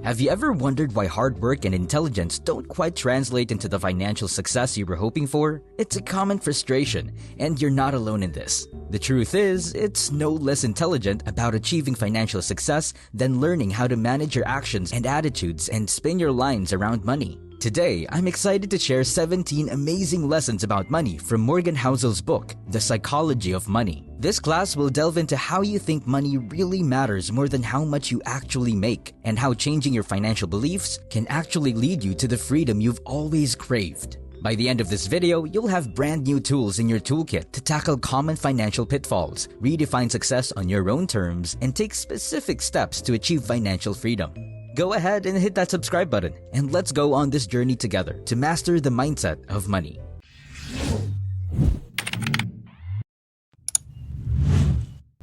Have you ever wondered why hard work and intelligence don't quite translate into the financial success you were hoping for? It's a common frustration, and you're not alone in this. The truth is, it's no less intelligent about achieving financial success than learning how to manage your actions and attitudes and spin your lines around money. Today, I'm excited to share 17 amazing lessons about money from Morgan Housel's book, The Psychology of Money. This class will delve into how you think money really matters more than how much you actually make, and how changing your financial beliefs can actually lead you to the freedom you've always craved. By the end of this video, you'll have brand new tools in your toolkit to tackle common financial pitfalls, redefine success on your own terms, and take specific steps to achieve financial freedom. Go ahead and hit that subscribe button, and let's go on this journey together to master the mindset of money.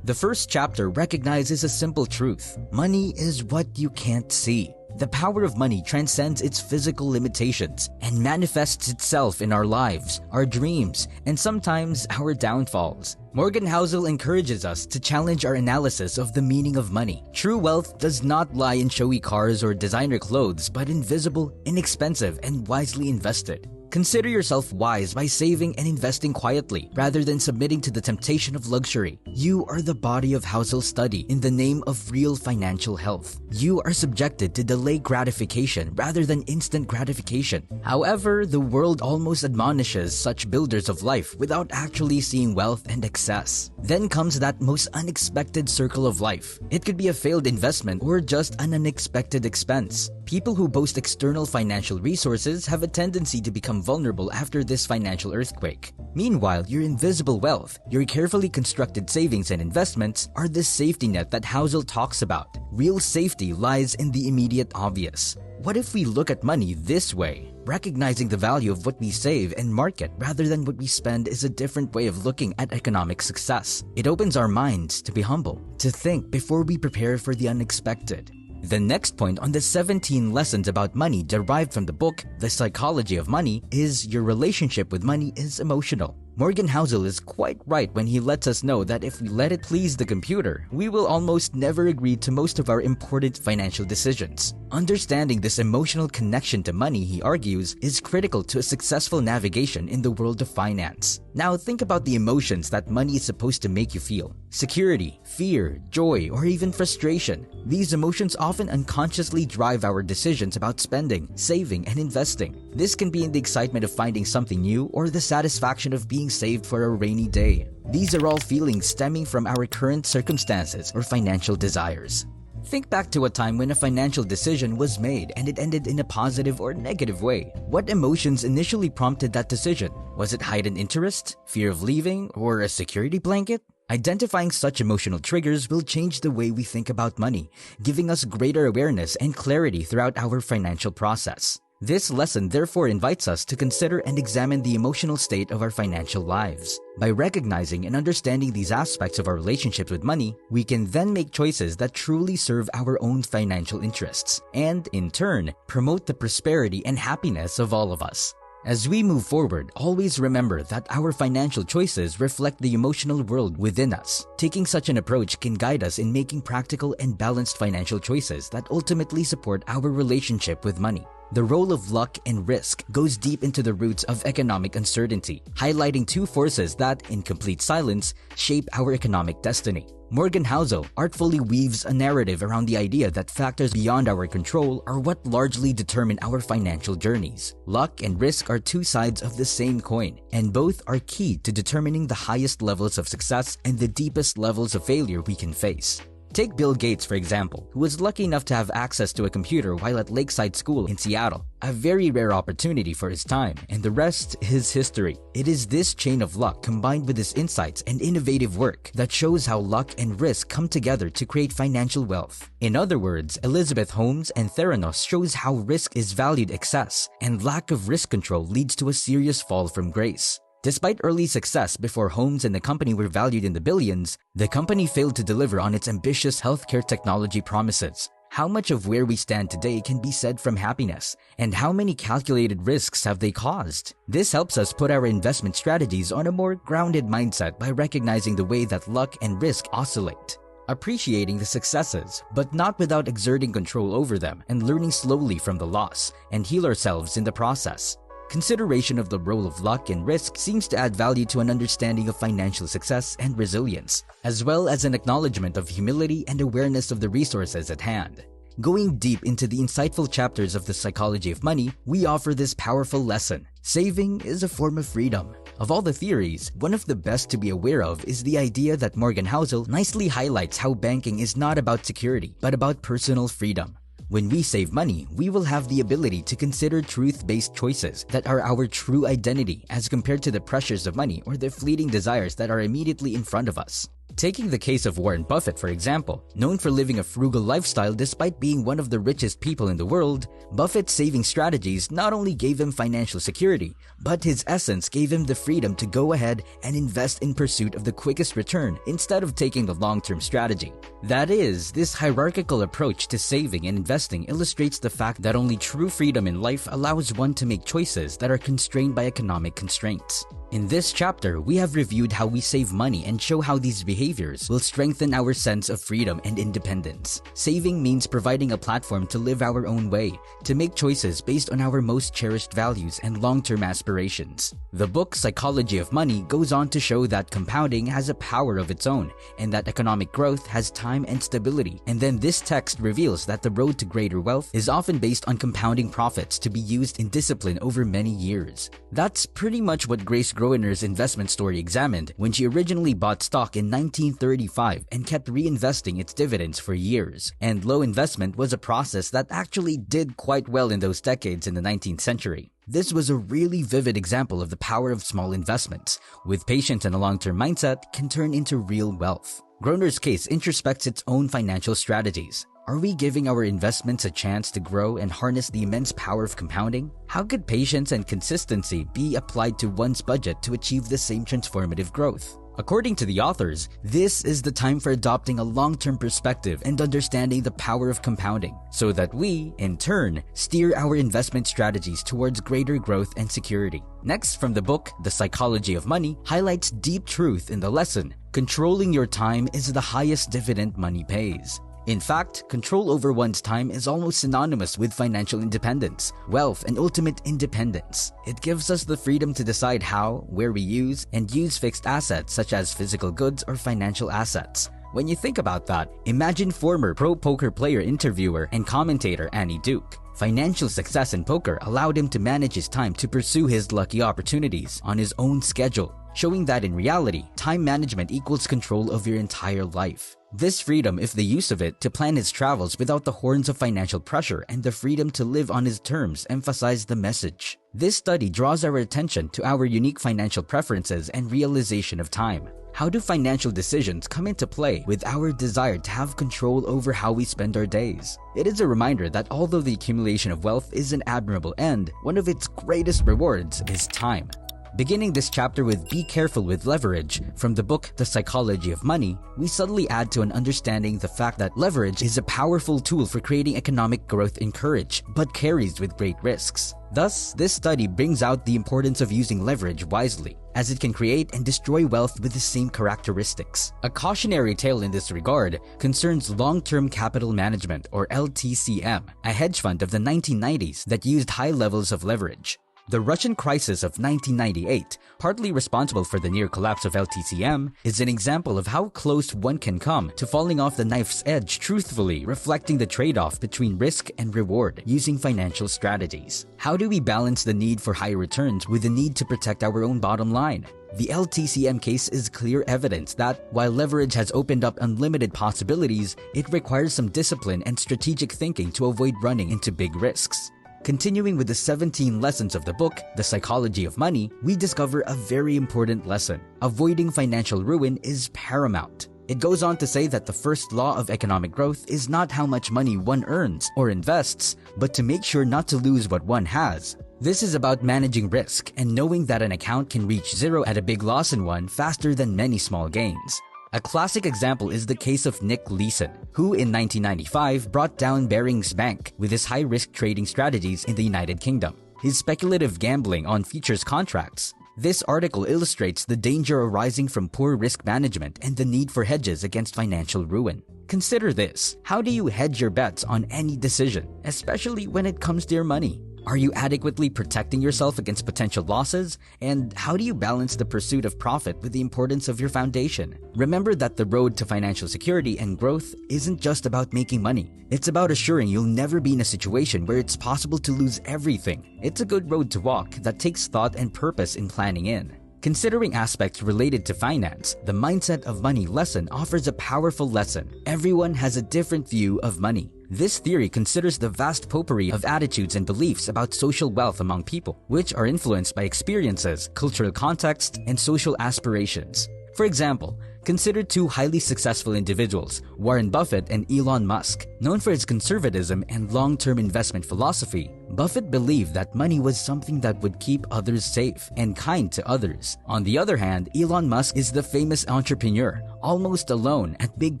The first chapter recognizes a simple truth. Money is what you can't see. The power of money transcends its physical limitations and manifests itself in our lives, our dreams, and sometimes our downfalls. Morgan Housel encourages us to challenge our analysis of the meaning of money. True wealth does not lie in showy cars or designer clothes, but in visible, inexpensive, and wisely invested. Consider yourself wise by saving and investing quietly, rather than submitting to the temptation of luxury. You are the body of Housel's study in the name of real financial health. You are subjected to delayed gratification rather than instant gratification. However, the world almost admonishes such builders of life without actually seeing wealth and excess. Then comes that most unexpected circle of life. It could be a failed investment or just an unexpected expense. People who boast external financial resources have a tendency to become vulnerable after this financial earthquake. Meanwhile, your invisible wealth, your carefully constructed savings and investments, are the safety net that Housel talks about. Real safety lies in the immediate obvious. What if we look at money this way? Recognizing the value of what we save and market rather than what we spend is a different way of looking at economic success. It opens our minds to be humble, to think before we prepare for the unexpected. The next point on the 17 lessons about money derived from the book, The Psychology of Money, is your relationship with money is emotional. Morgan Housel is quite right when he lets us know that if we let it please the computer, we will almost never agree to most of our important financial decisions. Understanding this emotional connection to money, he argues, is critical to a successful navigation in the world of finance. Now think about the emotions that money is supposed to make you feel. Security, fear, joy, or even frustration. These emotions often unconsciously drive our decisions about spending, saving, and investing. This can be in the excitement of finding something new or the satisfaction of being saved for a rainy day. These are all feelings stemming from our current circumstances or financial desires. Think back to a time when a financial decision was made and it ended in a positive or negative way. What emotions initially prompted that decision? Was it heightened interest, fear of leaving, or a security blanket? Identifying such emotional triggers will change the way we think about money, giving us greater awareness and clarity throughout our financial process. This lesson therefore invites us to consider and examine the emotional state of our financial lives. By recognizing and understanding these aspects of our relationships with money, we can then make choices that truly serve our own financial interests, and in turn, promote the prosperity and happiness of all of us. As we move forward, always remember that our financial choices reflect the emotional world within us. Taking such an approach can guide us in making practical and balanced financial choices that ultimately support our relationship with money. The role of luck and risk goes deep into the roots of economic uncertainty, highlighting two forces that, in complete silence, shape our economic destiny. Morgan Housel artfully weaves a narrative around the idea that factors beyond our control are what largely determine our financial journeys. Luck and risk are two sides of the same coin, and both are key to determining the highest levels of success and the deepest levels of failure we can face. Take Bill Gates, for example, who was lucky enough to have access to a computer while at Lakeside School in Seattle, a very rare opportunity for his time, and the rest is history. It is this chain of luck combined with his insights and innovative work that shows how luck and risk come together to create financial wealth. In other words, Elizabeth Holmes and Theranos shows how risk is valued excess, and lack of risk control leads to a serious fall from grace. Despite early success before Holmes and the company were valued in the billions, the company failed to deliver on its ambitious healthcare technology promises. How much of where we stand today can be said from happiness, and how many calculated risks have they caused? This helps us put our investment strategies on a more grounded mindset by recognizing the way that luck and risk oscillate. appreciating the successes, but not without exerting control over them and learning slowly from the loss, and heal ourselves in the process. Consideration of the role of luck and risk seems to add value to an understanding of financial success and resilience, as well as an acknowledgement of humility and awareness of the resources at hand. Going deep into the insightful chapters of The Psychology of Money, we offer this powerful lesson. Saving is a form of freedom. Of all the theories, one of the best to be aware of is the idea that Morgan Housel nicely highlights how banking is not about security, but about personal freedom. When we save money, we will have the ability to consider truth-based choices that are our true identity as compared to the pressures of money or the fleeting desires that are immediately in front of us. Taking the case of Warren Buffett, for example, known for living a frugal lifestyle despite being one of the richest people in the world, Buffett's saving strategies not only gave him financial security, but his essence gave him the freedom to go ahead and invest in pursuit of the quickest return instead of taking the long-term strategy. That is, this hierarchical approach to saving and investing illustrates the fact that only true freedom in life allows one to make choices that are constrained by economic constraints. In this chapter, we have reviewed how we save money and show how these behaviors will strengthen our sense of freedom and independence. Saving means providing a platform to live our own way, to make choices based on our most cherished values and long-term aspirations. The book Psychology of Money goes on to show that compounding has a power of its own and that economic growth has time and stability. And then this text reveals that the road to greater wealth is often based on compounding profits to be used in discipline over many years. That's pretty much what Grace Groener's investment story examined when she originally bought stock in 1935 and kept reinvesting its dividends for years. And low investment was a process that actually did quite well in those decades in the 19th century. This was a really vivid example of the power of small investments, with patience and a long-term mindset can turn into real wealth. Groener's case introspects its own financial strategies. Are we giving our investments a chance to grow and harness the immense power of compounding? How could patience and consistency be applied to one's budget to achieve the same transformative growth? According to the authors, this is the time for adopting a long-term perspective and understanding the power of compounding, so that we, in turn, steer our investment strategies towards greater growth and security. Next, from the book, The Psychology of Money, highlights deep truth in the lesson, controlling your time is the highest dividend money pays. In fact, control over one's time is almost synonymous with financial independence, wealth, and ultimate independence. It gives us the freedom to decide how, where we use, and use fixed assets such as physical goods or financial assets. When you think about that, imagine former pro poker player, interviewer, and commentator Annie Duke. Financial success in poker allowed him to manage his time to pursue his lucky opportunities on his own schedule, showing that in reality, time management equals control of your entire life. This freedom, if the use of it, to plan his travels without the horns of financial pressure and the freedom to live on his terms emphasize the message. This study draws our attention to our unique financial preferences and realization of time. How do financial decisions come into play with our desire to have control over how we spend our days? It is a reminder that although the accumulation of wealth is an admirable end, one of its greatest rewards is time. Beginning this chapter with Be Careful with Leverage from the book The Psychology of Money, we subtly add to an understanding the fact that leverage is a powerful tool for creating economic growth and courage, but carries with great risks. Thus, this study brings out the importance of using leverage wisely, as it can create and destroy wealth with the same characteristics. A cautionary tale in this regard concerns Long-Term Capital Management, or LTCM, a hedge fund of the 1990s that used high levels of leverage. The Russian crisis of 1998, partly responsible for the near collapse of LTCM, is an example of how close one can come to falling off the knife's edge, truthfully reflecting the trade-off between risk and reward using financial strategies. How do we balance the need for high returns with the need to protect our own bottom line? The LTCM case is clear evidence that, while leverage has opened up unlimited possibilities, it requires some discipline and strategic thinking to avoid running into big risks. Continuing with the 17 lessons of the book, The Psychology of Money, we discover a very important lesson. Avoiding financial ruin is paramount. It goes on to say that the first law of economic growth is not how much money one earns or invests, but to make sure not to lose what one has. This is about managing risk and knowing that an account can reach zero at a big loss in one faster than many small gains. A classic example is the case of Nick Leeson, who in 1995 brought down Barings Bank with his high-risk trading strategies in the United Kingdom. His speculative gambling on futures contracts This article illustrates the danger arising from poor risk management and the need for hedges against financial ruin. Consider this: how do you hedge your bets on any decision, especially when it comes to your money? Are you adequately protecting yourself against potential losses? And how do you balance the pursuit of profit with the importance of your foundation? Remember that the road to financial security and growth isn't just about making money. It's about assuring you'll never be in a situation where it's possible to lose everything. It's a good road to walk that takes thought and purpose in planning in. Considering aspects related to finance, the Mindset of Money lesson offers a powerful lesson. Everyone has a different view of money. This theory considers the vast potpourri of attitudes and beliefs about social wealth among people, which are influenced by experiences, cultural context, and social aspirations. For example, consider two highly successful individuals, Warren Buffett and Elon Musk. Known for his conservatism and long-term investment philosophy, Buffett believed that money was something that would keep others safe and kind to others. On the other hand, Elon Musk is the famous entrepreneur, almost alone at big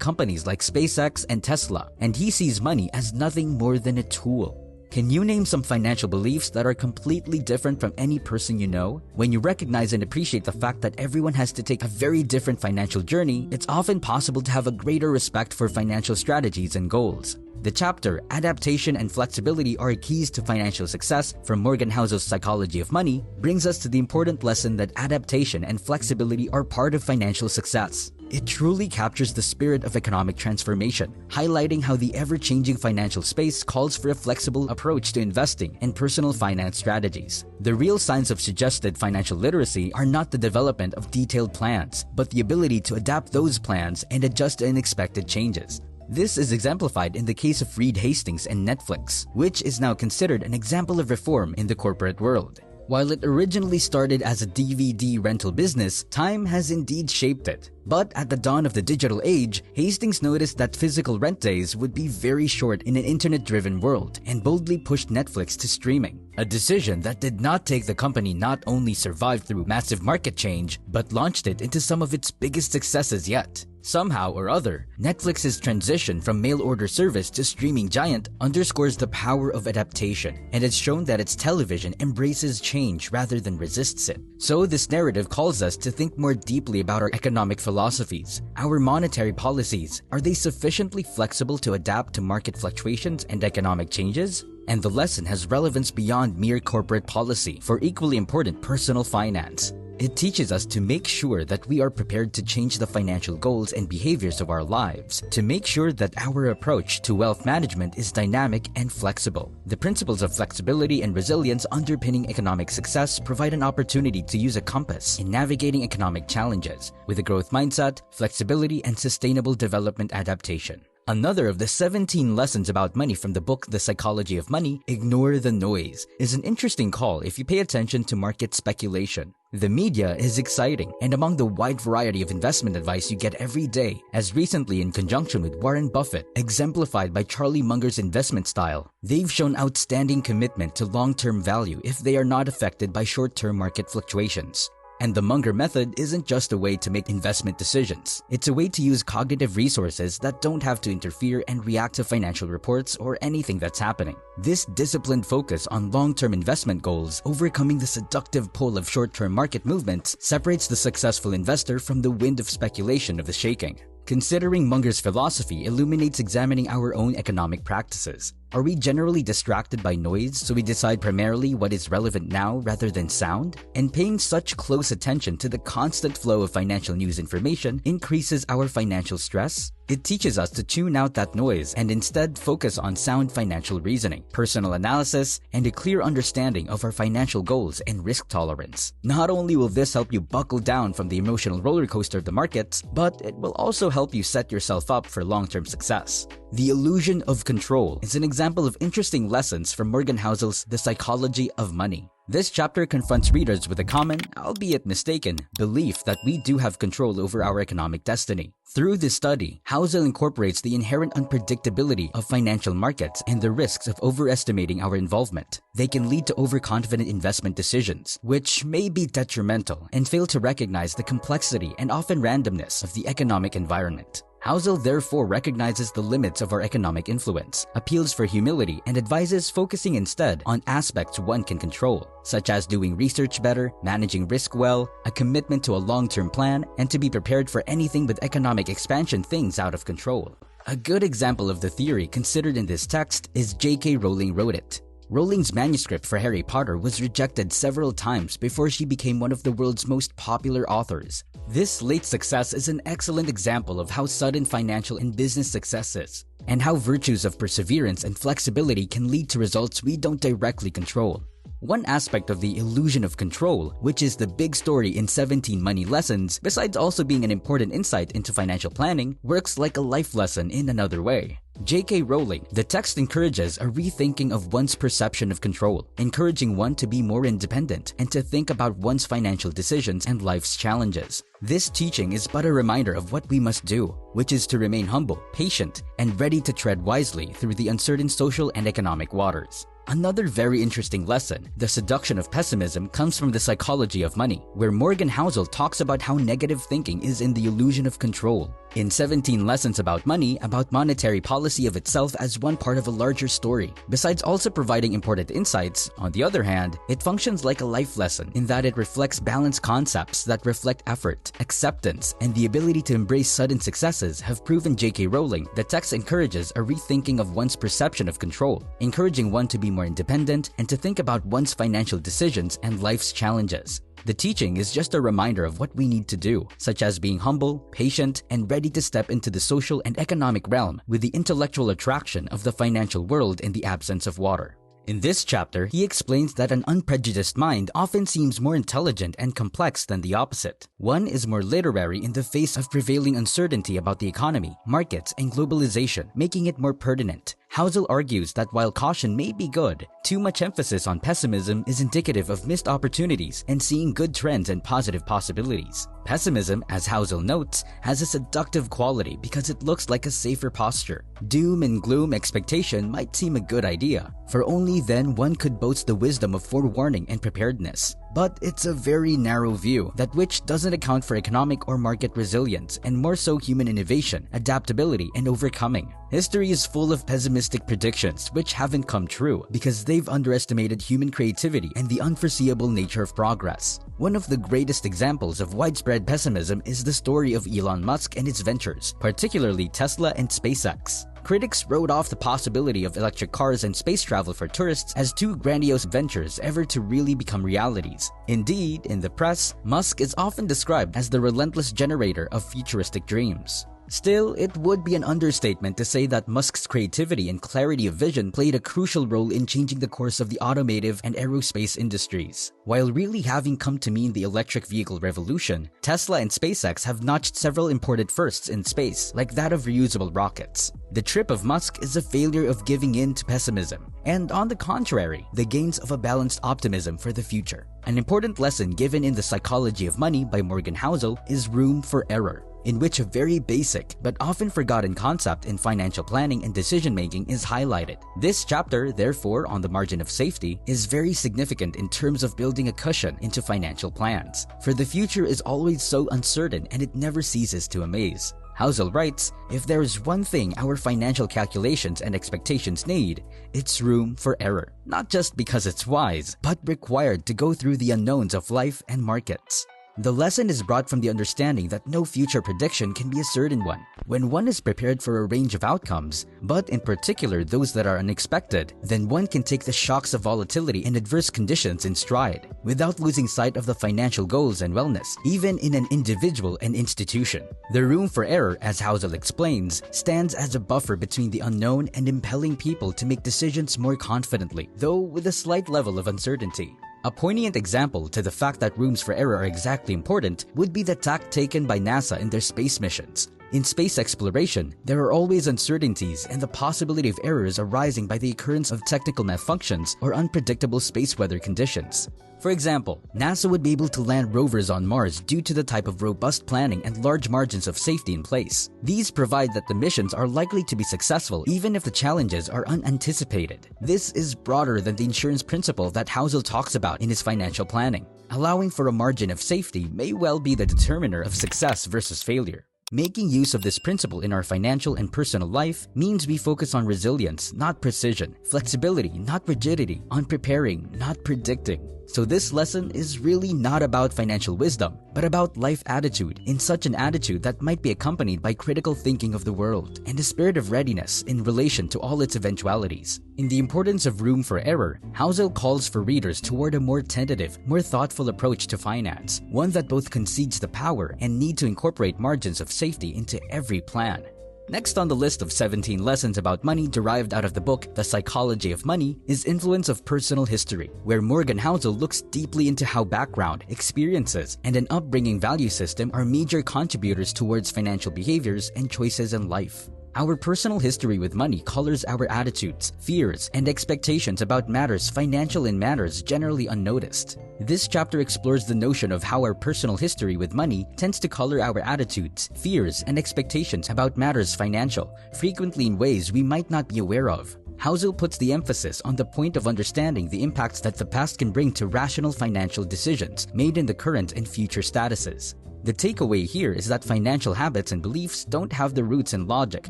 companies like SpaceX and Tesla, and he sees money as nothing more than a tool. Can you name some financial beliefs that are completely different from any person you know? When you recognize and appreciate the fact that everyone has to take a very different financial journey, it's often possible to have a greater respect for financial strategies and goals. The chapter, Adaptation and Flexibility Are Keys to Financial Success from Morgan Housel's Psychology of Money, brings us to the important lesson that adaptation and flexibility are part of financial success. It truly captures the spirit of economic transformation, highlighting how the ever-changing financial space calls for a flexible approach to investing and personal finance strategies. The real signs of suggested financial literacy are not the development of detailed plans, but the ability to adapt those plans and adjust to unexpected changes. This is exemplified in the case of Reed Hastings and Netflix, which is now considered an example of reform in the corporate world. While it originally started as a DVD rental business, time has indeed shaped it. But at the dawn of the digital age, Hastings noticed that physical rent days would be very short in an internet-driven world and boldly pushed Netflix to streaming. A decision that did not take the company not only survive through massive market change, but launched it into some of its biggest successes yet. Somehow or other, Netflix's transition from mail-order service to streaming giant underscores the power of adaptation, and has shown that its television embraces change rather than resists it. So this narrative calls us to think more deeply about our economic philosophies. Our monetary policies, are they sufficiently flexible to adapt to market fluctuations and economic changes? And the lesson has relevance beyond mere corporate policy for equally important personal finance. It teaches us to make sure that we are prepared to change the financial goals and behaviors of our lives, to make sure that our approach to wealth management is dynamic and flexible. The principles of flexibility and resilience underpinning economic success provide an opportunity to use a compass in navigating economic challenges with a growth mindset, flexibility, and sustainable development adaptation. Another of the 17 lessons about money from the book The Psychology of Money, Ignore the Noise, is an interesting call if you pay attention to market speculation. The media is exciting, and among the wide variety of investment advice you get every day, as recently in conjunction with Warren Buffett, exemplified by Charlie Munger's investment style, they've shown outstanding commitment to long-term value if they are not affected by short-term market fluctuations. And the Munger method isn't just a way to make investment decisions. It's a way to use cognitive resources that don't have to interfere and react to financial reports or anything that's happening. This disciplined focus on long-term investment goals, overcoming the seductive pull of short-term market movements, separates the successful investor from the wind of speculation of the shaking. Considering Munger's philosophy illuminates examining our own economic practices. Are we generally distracted by noise, so we decide primarily what is relevant now rather than sound? And paying such close attention to the constant flow of financial news information increases our financial stress? It teaches us to tune out that noise and instead focus on sound financial reasoning, personal analysis, and a clear understanding of our financial goals and risk tolerance. Not only will this help you buckle down from the emotional roller coaster of the markets, but it will also help you set yourself up for long-term success. The illusion of control is an example of interesting lessons from Morgan Housel's The Psychology of Money. This chapter confronts readers with a common, albeit mistaken, belief that we do have control over our economic destiny. Through this study, Housel incorporates the inherent unpredictability of financial markets and the risks of overestimating our involvement. They can lead to overconfident investment decisions, which may be detrimental and fail to recognize the complexity and often randomness of the economic environment. Housel therefore recognizes the limits of our economic influence, appeals for humility, and advises focusing instead on aspects one can control, such as doing research better, managing risk well, a commitment to a long-term plan, and to be prepared for anything with economic expansion things out of control. A good example of the theory considered in this text is J.K. Rowling wrote it. Rowling's manuscript for Harry Potter was rejected several times before she became one of the world's most popular authors. This late success is an excellent example of how sudden financial and business success is, and how virtues of perseverance and flexibility can lead to results we don't directly control. One aspect of the illusion of control, which is the big story in 17 Money Lessons, besides also being an important insight into financial planning, works like a life lesson in another way. J.K. Rowling, the text encourages a rethinking of one's perception of control, encouraging one to be more independent and to think about one's financial decisions and life's challenges. This teaching is but a reminder of what we must do, which is to remain humble, patient, and ready to tread wisely through the uncertain social and economic waters. Another very interesting lesson, The Seduction of Pessimism, comes from The Psychology of Money, where Morgan Housel talks about how negative thinking is in the illusion of control. In 17 Lessons About Money, about monetary policy of itself as one part of a larger story. Besides also providing important insights, on the other hand, it functions like a life lesson in that it reflects balanced concepts that reflect effort, acceptance, and the ability to embrace sudden successes have proven J.K. Rowling. The text encourages a rethinking of one's perception of control, encouraging one to be more independent and to think about one's financial decisions and life's challenges. The teaching is just a reminder of what we need to do, such as being humble, patient, and ready to step into the social and economic realm with the intellectual attraction of the financial world in the absence of water. In this chapter, he explains that an unprejudiced mind often seems more intelligent and complex than the opposite. One is more literary in the face of prevailing uncertainty about the economy, markets, and globalization, making it more pertinent. Housel argues that while caution may be good, too much emphasis on pessimism is indicative of missed opportunities and seeing good trends and positive possibilities. Pessimism, as Housel notes, has a seductive quality because it looks like a safer posture. Doom and gloom expectation might seem a good idea, for only then one could boast the wisdom of forewarning and preparedness. But it's a very narrow view that which doesn't account for economic or market resilience and more so human innovation, adaptability, and overcoming. History is full of pessimistic predictions which haven't come true because they've underestimated human creativity and the unforeseeable nature of progress. One of the greatest examples of widespread pessimism is the story of Elon Musk and his ventures, particularly Tesla and SpaceX. Critics wrote off the possibility of electric cars and space travel for tourists as too grandiose ventures ever to really become realities. Indeed, in the press, Musk is often described as the relentless generator of futuristic dreams. Still, it would be an understatement to say that Musk's creativity and clarity of vision played a crucial role in changing the course of the automotive and aerospace industries. While really having come to mean the electric vehicle revolution, Tesla and SpaceX have notched several important firsts in space, like that of reusable rockets. The trip of Musk is a failure of giving in to pessimism, and on the contrary, the gains of a balanced optimism for the future. An important lesson given in The Psychology of Money by Morgan Housel is room for error, in which a very basic but often forgotten concept in financial planning and decision-making is highlighted. This chapter, therefore, on the margin of safety, is very significant in terms of building a cushion into financial plans, for the future is always so uncertain and it never ceases to amaze. Housel writes, if there is one thing our financial calculations and expectations need, it's room for error. Not just because it's wise, but required to go through the unknowns of life and markets. The lesson is brought from the understanding that no future prediction can be a certain one. When one is prepared for a range of outcomes, but in particular those that are unexpected, then one can take the shocks of volatility and adverse conditions in stride, without losing sight of the financial goals and wellness, even in an individual and institution. The room for error, as Housel explains, stands as a buffer between the unknown and impelling people to make decisions more confidently, though with a slight level of uncertainty. A poignant example to the fact that rooms for error are exactly important would be the tack taken by NASA in their space missions. In space exploration, there are always uncertainties and the possibility of errors arising by the occurrence of technical malfunctions or unpredictable space weather conditions. For example, NASA would be able to land rovers on Mars due to the type of robust planning and large margins of safety in place. These provide that the missions are likely to be successful even if the challenges are unanticipated. This is broader than the insurance principle that Housel talks about in his financial planning. Allowing for a margin of safety may well be the determiner of success versus failure. Making use of this principle in our financial and personal life means we focus on resilience, not precision, flexibility, not rigidity, on preparing, not predicting. So this lesson is really not about financial wisdom, but about life attitude, in such an attitude that might be accompanied by critical thinking of the world and a spirit of readiness in relation to all its eventualities. In The Importance of Room for Error, Housel calls for readers toward a more tentative, more thoughtful approach to finance, one that both concedes the power and need to incorporate margins of safety into every plan. Next on the list of 17 lessons about money derived out of the book The Psychology of Money is Influence of Personal History, where Morgan Housel looks deeply into how background, experiences, and an upbringing value system are major contributors towards financial behaviors and choices in life. Our personal history with money colors our attitudes, fears, and expectations about matters financial and matters generally unnoticed. This chapter explores the notion of how our personal history with money tends to color our attitudes, fears, and expectations about matters financial, frequently in ways we might not be aware of. Housel puts the emphasis on the point of understanding the impacts that the past can bring to rational financial decisions made in the current and future statuses. The takeaway here is that financial habits and beliefs don't have their roots in logic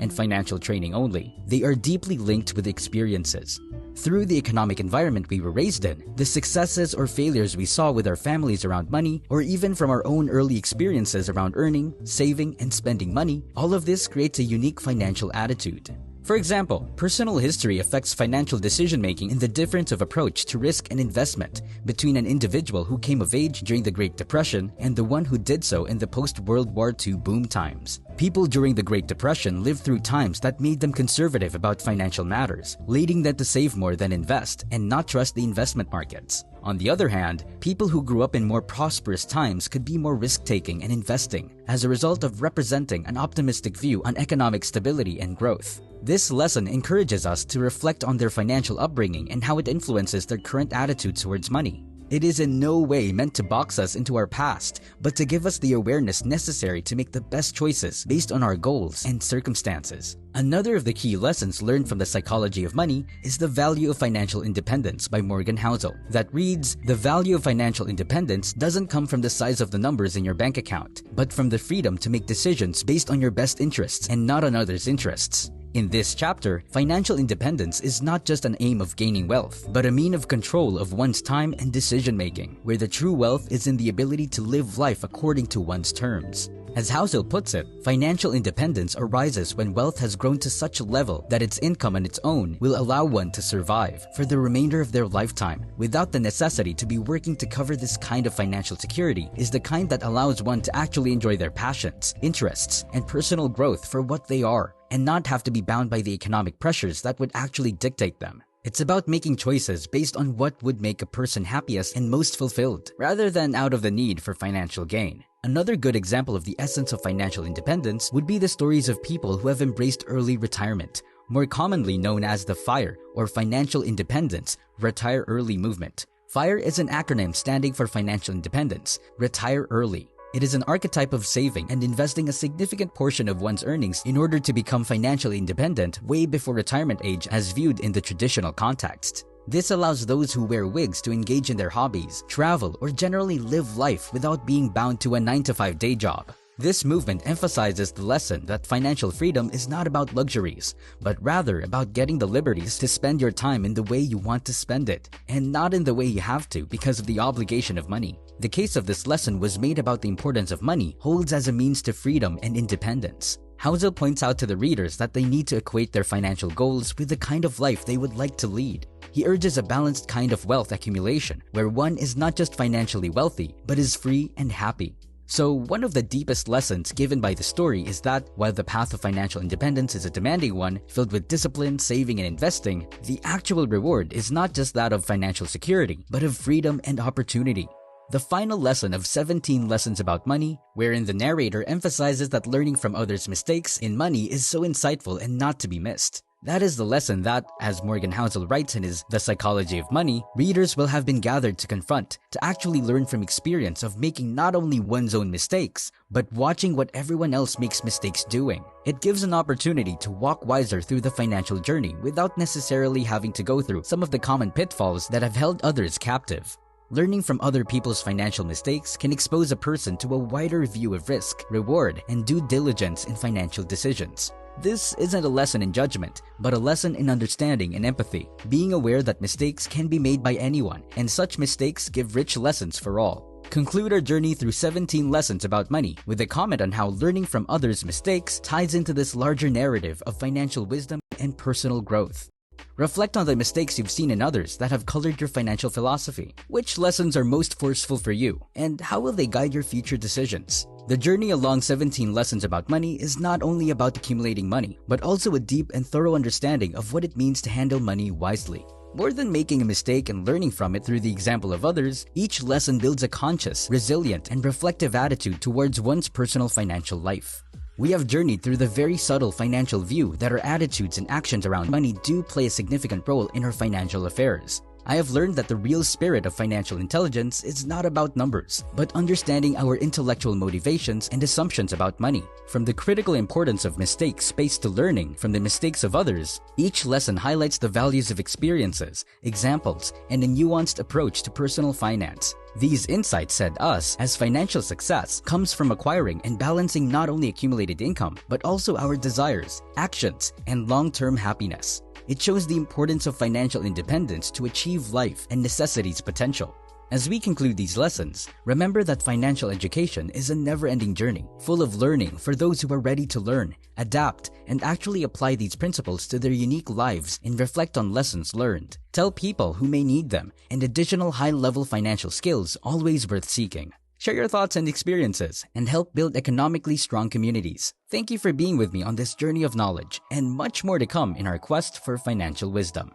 and financial training only. They are deeply linked with experiences. Through the economic environment we were raised in, the successes or failures we saw with our families around money, or even from our own early experiences around earning, saving, and spending money, all of this creates a unique financial attitude. For example, personal history affects financial decision-making in the difference of approach to risk and investment between an individual who came of age during the Great Depression and the one who did so in the post-World War II boom times. People during the Great Depression lived through times that made them conservative about financial matters, leading them to save more than invest and not trust the investment markets. On the other hand, people who grew up in more prosperous times could be more risk-taking and investing as a result of representing an optimistic view on economic stability and growth. This lesson encourages us to reflect on their financial upbringing and how it influences their current attitude towards money. It is in no way meant to box us into our past, but to give us the awareness necessary to make the best choices based on our goals and circumstances. Another of the key lessons learned from The Psychology of Money is The Value of Financial Independence by Morgan Housel, that reads, "The value of financial independence doesn't come from the size of the numbers in your bank account, but from the freedom to make decisions based on your best interests and not on others' interests." In this chapter, financial independence is not just an aim of gaining wealth, but a mean of control of one's time and decision-making, where the true wealth is in the ability to live life according to one's terms. As Housel puts it, financial independence arises when wealth has grown to such a level that its income on its own will allow one to survive for the remainder of their lifetime without the necessity to be working to cover. This kind of financial security is the kind that allows one to actually enjoy their passions, interests, and personal growth for what they are, and not have to be bound by the economic pressures that would actually dictate them. It's about making choices based on what would make a person happiest and most fulfilled, rather than out of the need for financial gain. Another good example of the essence of financial independence would be the stories of people who have embraced early retirement, more commonly known as the FIRE, or Financial Independence, Retire Early movement. FIRE is an acronym standing for Financial Independence, Retire Early. It is an archetype of saving and investing a significant portion of one's earnings in order to become financially independent way before retirement age as viewed in the traditional context. This allows those who wear wigs to engage in their hobbies, travel, or generally live life without being bound to a 9-to-5 day job. This movement emphasizes the lesson that financial freedom is not about luxuries, but rather about getting the liberties to spend your time in the way you want to spend it, and not in the way you have to because of the obligation of money. The case of this lesson was made about the importance of money holds as a means to freedom and independence. Housel points out to the readers that they need to equate their financial goals with the kind of life they would like to lead. He urges a balanced kind of wealth accumulation, where one is not just financially wealthy, but is free and happy. So one of the deepest lessons given by the story is that, while the path of financial independence is a demanding one, filled with discipline, saving, and investing, the actual reward is not just that of financial security, but of freedom and opportunity. The final lesson of 17 lessons about money, wherein the narrator emphasizes that learning from others' mistakes in money is so insightful and not to be missed. That is the lesson that, as Morgan Housel writes in his The Psychology of Money, readers will have been gathered to confront, to actually learn from experience of making not only one's own mistakes, but watching what everyone else makes mistakes doing. It gives an opportunity to walk wiser through the financial journey without necessarily having to go through some of the common pitfalls that have held others captive. Learning from other people's financial mistakes can expose a person to a wider view of risk, reward, and due diligence in financial decisions. This isn't a lesson in judgment, but a lesson in understanding and empathy, being aware that mistakes can be made by anyone, and such mistakes give rich lessons for all. Conclude our journey through 17 lessons about money with a comment on how learning from others' mistakes ties into this larger narrative of financial wisdom and personal growth. Reflect on the mistakes you've seen in others that have colored your financial philosophy. Which lessons are most forceful for you, and how will they guide your future decisions? The journey along 17 lessons about money is not only about accumulating money, but also a deep and thorough understanding of what it means to handle money wisely. More than making a mistake and learning from it through the example of others, each lesson builds a conscious, resilient, and reflective attitude towards one's personal financial life. We have journeyed through the very subtle financial view that our attitudes and actions around money do play a significant role in our financial affairs. I have learned that the real spirit of financial intelligence is not about numbers, but understanding our intellectual motivations and assumptions about money. From the critical importance of mistakes spaced to learning from the mistakes of others, each lesson highlights the values of experiences, examples, and a nuanced approach to personal finance. These insights said us as financial success comes from acquiring and balancing not only accumulated income, but also our desires, actions, and long-term happiness. It shows the importance of financial independence to achieve life and necessity's potential. As we conclude these lessons, remember that financial education is a never-ending journey, full of learning for those who are ready to learn, adapt, and actually apply these principles to their unique lives and reflect on lessons learned. Tell people who may need them, and additional high-level financial skills always worth seeking. Share your thoughts and experiences, and help build economically strong communities. Thank you for being with me on this journey of knowledge, and much more to come in our quest for financial wisdom.